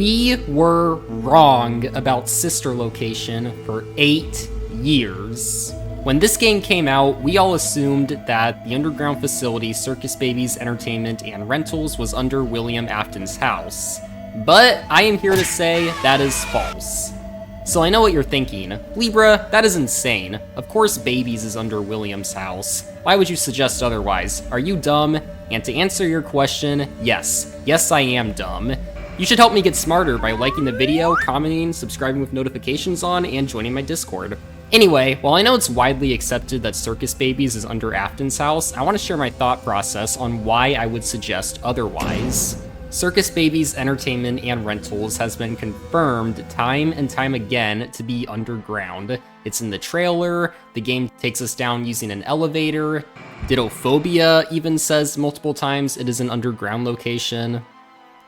We were wrong about Sister Location for 8 years. When this game came out, we all assumed that the underground facility Circus Baby's Entertainment and Rentals was under William Afton's house. But I am here to say that is false. So I know what you're thinking. Libra, that is insane. Of course Babies is under William's house. Why would you suggest otherwise? Are you dumb? And to answer your question, yes. Yes, I am dumb. You should help me get smarter by liking the video, commenting, subscribing with notifications on, and joining my Discord. Anyway, while I know it's widely accepted that Circus Babies is under Afton's house, I want to share my thought process on why I would suggest otherwise. Circus Baby's Entertainment and Rentals has been confirmed time and time again to be underground. It's in the trailer, the game takes us down using an elevator, Dittophobia even says multiple times it is an underground location.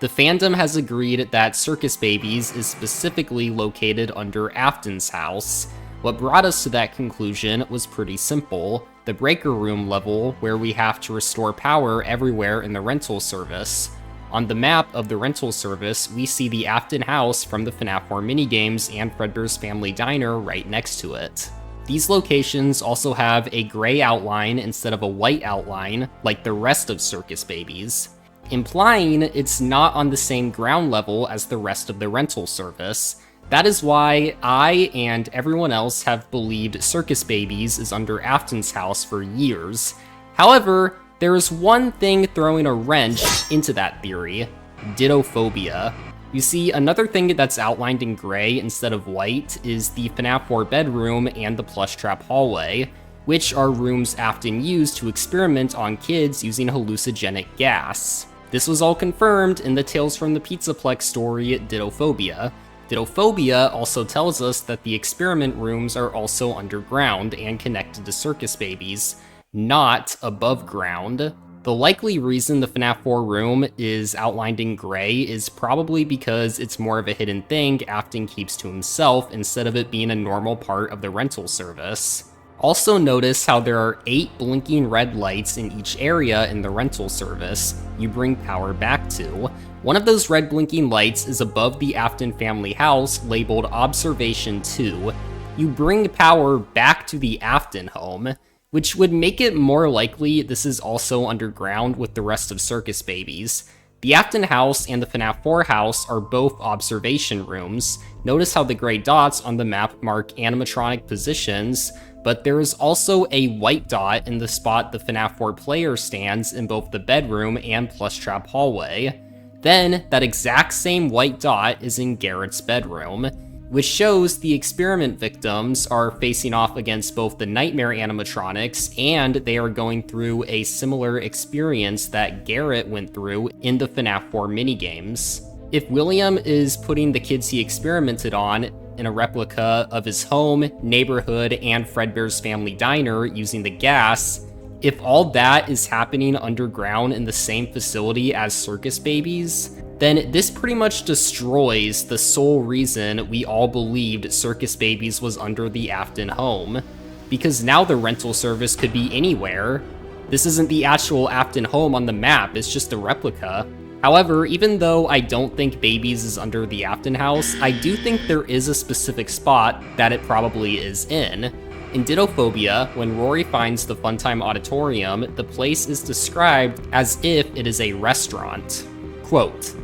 The fandom has agreed that Circus Babies is specifically located under Afton's house. What brought us to that conclusion was pretty simple: the breaker room level, where we have to restore power everywhere in the rental service. On the map of the rental service, we see the Afton house from the FNAF 4 minigames and Fredbear's Family Diner right next to it. These locations also have a gray outline instead of a white outline, like the rest of Circus Babies, implying it's not on the same ground level as the rest of the rental service. That is why I and everyone else have believed Circus Babies is under Afton's house for years. However, there is one thing throwing a wrench into that theory: Dittophobia. You see, another thing that's outlined in gray instead of white is the FNAF 4 bedroom and the plush trap hallway, which are rooms Afton used to experiment on kids using hallucinogenic gas. This was all confirmed in the Tales from the PizzaPlex story, Dittophobia. Dittophobia also tells us that the experiment rooms are also underground and connected to Circus Babies, not above ground. The likely reason the FNAF 4 room is outlined in gray is probably because it's more of a hidden thing Afton keeps to himself instead of it being a normal part of the rental service. Also notice how there are 8 blinking red lights in each area in the rental service you bring power back to. One of those red blinking lights is above the Afton family house labeled Observation 2. You bring power back to the Afton home, which would make it more likely this is also underground with the rest of Circus Babies. The Afton house and the FNAF 4 house are both observation rooms. Notice how the gray dots on the map mark animatronic positions, but there is also a white dot in the spot the FNAF 4 player stands in both the bedroom and plush trap hallway. Then, that exact same white dot is in Garrett's bedroom, which shows the experiment victims are facing off against both the nightmare animatronics, and they are going through a similar experience that Garrett went through in the FNAF 4 minigames. If William is putting the kids he experimented on in a replica of his home, neighborhood, and Fredbear's Family Diner using the gas, if all that is happening underground in the same facility as Circus Babies, then this pretty much destroys the sole reason we all believed Circus Babies was under the Afton home. Because now the rental service could be anywhere. This isn't the actual Afton home on the map, it's just a replica. However, even though I don't think Babies is under the Afton house, I do think there is a specific spot that it probably is in. In Dittophobia, when Rory finds the Funtime Auditorium, the place is described as if it is a restaurant. Quote,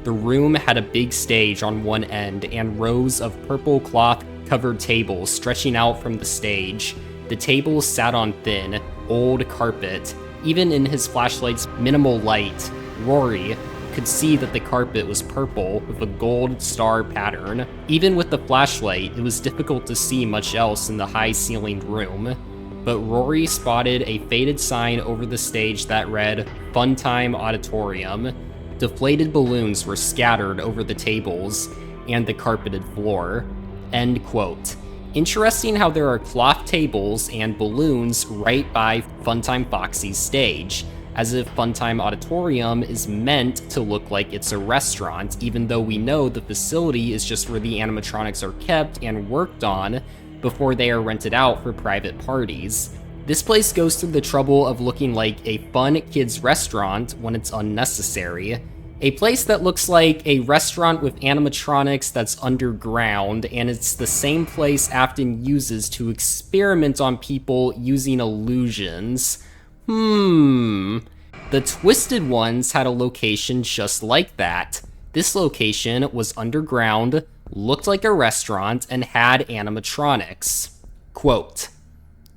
"The room had a big stage on one end and rows of purple cloth-covered tables stretching out from the stage. The tables sat on thin, old carpet. Even in his flashlight's minimal light, Rory could see that the carpet was purple with a gold star pattern. Even with the flashlight, it was difficult to see much else in the high-ceilinged room. But Rory spotted a faded sign over the stage that read, 'Funtime Auditorium.' Deflated balloons were scattered over the tables and the carpeted floor." End quote. Interesting how there are cloth tables and balloons right by Funtime Foxy's stage, as if Funtime Auditorium is meant to look like it's a restaurant, even though we know the facility is just where the animatronics are kept and worked on before they are rented out for private parties. This place goes through the trouble of looking like a fun kids restaurant when it's unnecessary. A place that looks like a restaurant with animatronics that's underground, and it's the same place Afton uses to experiment on people using illusions. The Twisted Ones had a location just like that. This location was underground, looked like a restaurant, and had animatronics. Quote,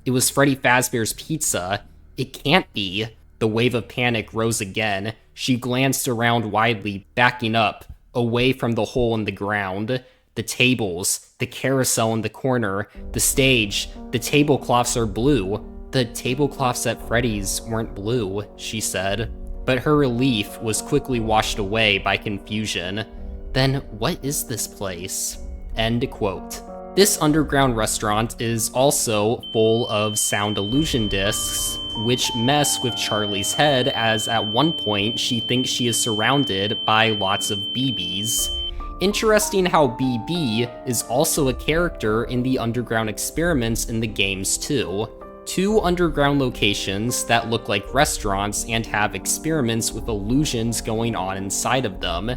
"It was Freddy Fazbear's Pizza. It can't be." The wave of panic rose again. She glanced around widely, backing up, away from the hole in the ground. The tables, the carousel in the corner, the stage, the tablecloths are blue. "The tablecloths at Freddy's weren't blue," she said. But her relief was quickly washed away by confusion. "Then what is this place?" End quote. This underground restaurant is also full of sound illusion discs, which mess with Charlie's head, as at one point she thinks she is surrounded by lots of BBs. Interesting how BB is also a character in the underground experiments in the games too. Two underground locations that look like restaurants and have experiments with illusions going on inside of them.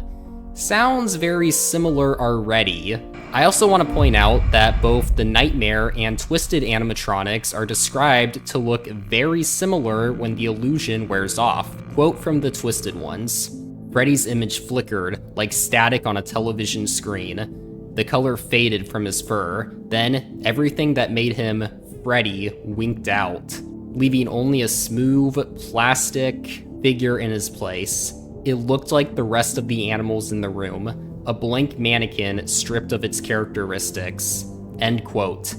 Sounds very similar already. I also want to point out that both the Nightmare and Twisted animatronics are described to look very similar when the illusion wears off. Quote from the Twisted ones, "Freddy's image flickered like static on a television screen. The color faded from his fur. Then everything that made him Freddy winked out, leaving only a smooth, plastic figure in his place. It looked like the rest of the animals in the room, a blank mannequin stripped of its characteristics." End quote.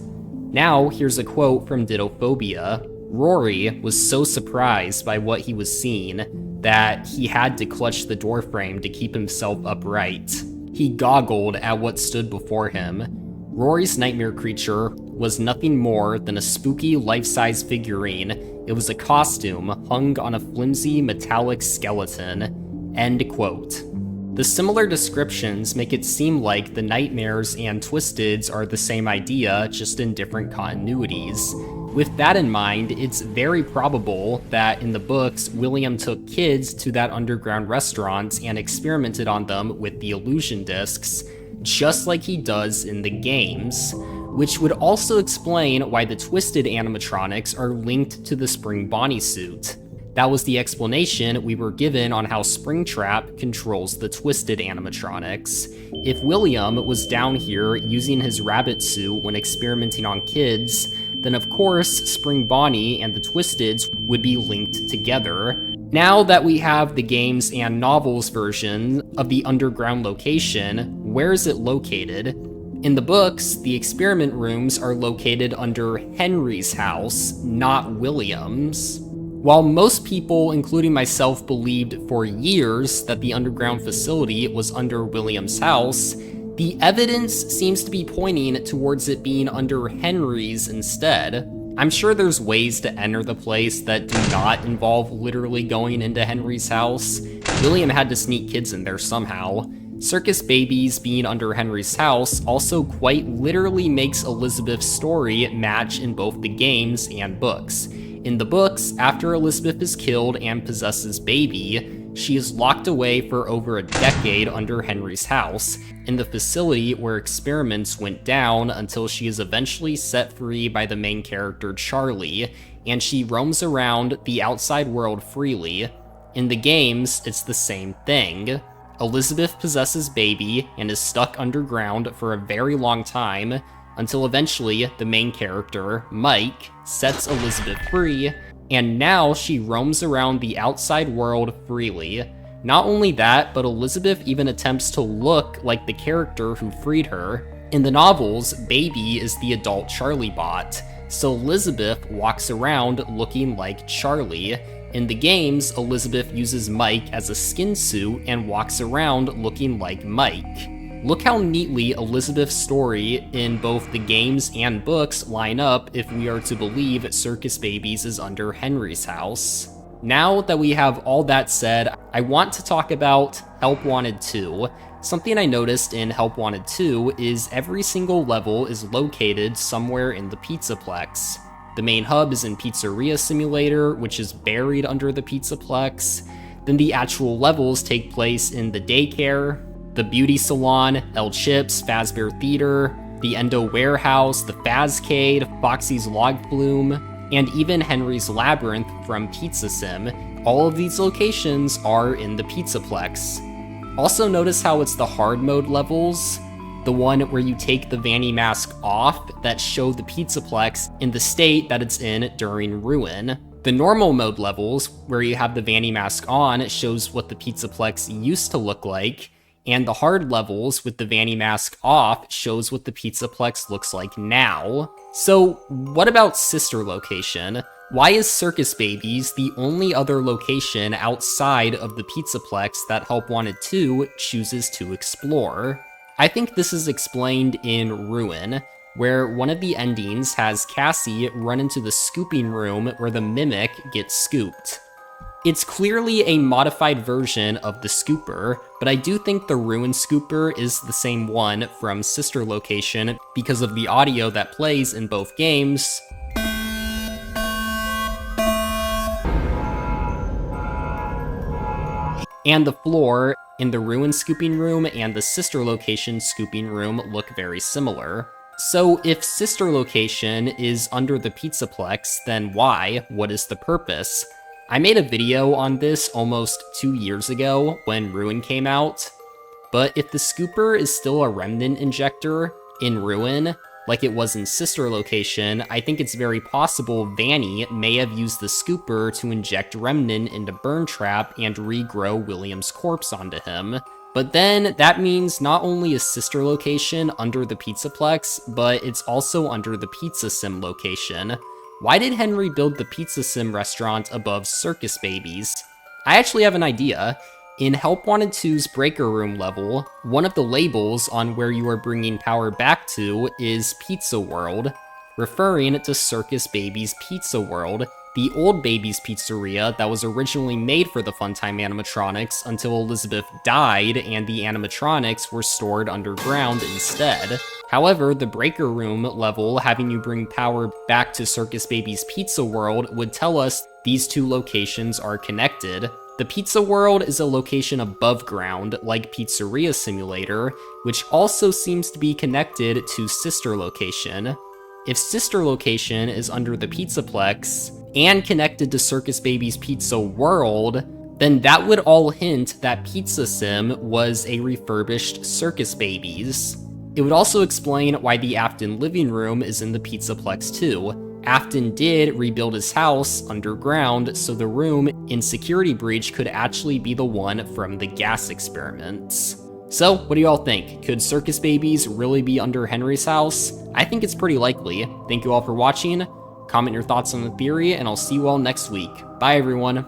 Now, here's a quote from Dittophobia. "Rory was so surprised by what he was seeing that he had to clutch the doorframe to keep himself upright. He goggled at what stood before him. Rory's nightmare creature was nothing more than a spooky life-size figurine. It was a costume hung on a flimsy metallic skeleton." End quote. The similar descriptions make it seem like the Nightmares and Twisteds are the same idea, just in different continuities. With that in mind, it's very probable that in the books, William took kids to that underground restaurant and experimented on them with the illusion discs, just like he does in the games, which would also explain why the Twisted animatronics are linked to the Spring Bonnie suit. That was the explanation we were given on how Springtrap controls the Twisted animatronics. If William was down here using his rabbit suit when experimenting on kids, then of course Spring Bonnie and the Twisteds would be linked together. Now that we have the games and novels version of the underground location, where is it located? In the books, the experiment rooms are located under Henry's house, not William's. While most people, including myself, believed for years that the underground facility was under William's house, the evidence seems to be pointing towards it being under Henry's instead. I'm sure there's ways to enter the place that do not involve literally going into Henry's house. William had to sneak kids in there somehow. Circus Babies being under Henry's house also quite literally makes Elizabeth's story match in both the games and books. In the books, after Elizabeth is killed and possesses Baby, she is locked away for over a decade under Henry's house, in the facility where experiments went down until she is eventually set free by the main character Charlie, and she roams around the outside world freely. In the games, it's the same thing. Elizabeth possesses Baby and is stuck underground for a very long time, until eventually the main character, Mike, sets Elizabeth free, and now she roams around the outside world freely. Not only that, but Elizabeth even attempts to look like the character who freed her. In the novels, Baby is the adult Charlie bot, so Elizabeth walks around looking like Charlie. In the games, Elizabeth uses Mike as a skin suit and walks around looking like Mike. Look how neatly Elizabeth's story in both the games and books line up if we are to believe Circus Babies is under Henry's house. Now that we have all that said, I want to talk about Help Wanted 2. Something I noticed in Help Wanted 2 is every single level is located somewhere in the PizzaPlex. The main hub is in Pizzeria Simulator, which is buried under the PizzaPlex. then the actual levels take place in the daycare, the beauty salon, El Chips, Fazbear Theater, the Endo Warehouse, the Fazcade, Foxy's Log Flume, and even Henry's Labyrinth from Pizza Sim. All of these locations are in the PizzaPlex. Also notice how it's the hard mode levels, the one where you take the Vanny mask off, that show the PizzaPlex in the state that it's in during Ruin. The normal mode levels, where you have the Vanny mask on, shows what the PizzaPlex used to look like, and the hard levels with the Vanny mask off shows what the PizzaPlex looks like now. So what about Sister Location? Why is Circus Babies the only other location outside of the PizzaPlex that Help Wanted 2 chooses to explore? I think this is explained in Ruin, where one of the endings has Cassie run into the scooping room where the Mimic gets scooped. It's clearly a modified version of the scooper, but I do think the Ruin scooper is the same one from Sister Location because of the audio that plays in both games. And the floor in the Ruin scooping room and the Sister Location scooping room look very similar. So if Sister Location is under the PizzaPlex, then why? What is the purpose? I made a video on this almost 2 years ago when Ruin came out, but if the scooper is still a remnant injector in Ruin, like it was in Sister Location, I think it's very possible Vanny may have used the scooper to inject Remnant into Burn Trap and regrow William's corpse onto him. But then that means not only is Sister Location under the PizzaPlex, but it's also under the Pizza Sim location. Why did Henry build the Pizza Sim restaurant above Circus Babies? I actually have an idea. In Help Wanted 2's Breaker Room level, one of the labels on where you are bringing power back to is Pizza World, referring to Circus Baby's Pizza World, the old Baby's Pizzeria that was originally made for the Funtime animatronics until Elizabeth died and the animatronics were stored underground instead. However, the Breaker Room level having you bring power back to Circus Baby's Pizza World would tell us these two locations are connected. The Pizza World is a location above ground, like Pizzeria Simulator, which also seems to be connected to Sister Location. If Sister Location is under the PizzaPlex and connected to Circus Baby's Pizza World, then that would all hint that Pizza Sim was a refurbished Circus Babies. It would also explain why the Afton living room is in the PizzaPlex too. Afton did rebuild his house underground, so the room in Security Breach could actually be the one from the gas experiments. So, what do y'all think? Could Circus Babies really be under Henry's house? I think it's pretty likely. Thank you all for watching. Comment your thoughts on the theory, and I'll see you all next week. Bye, everyone.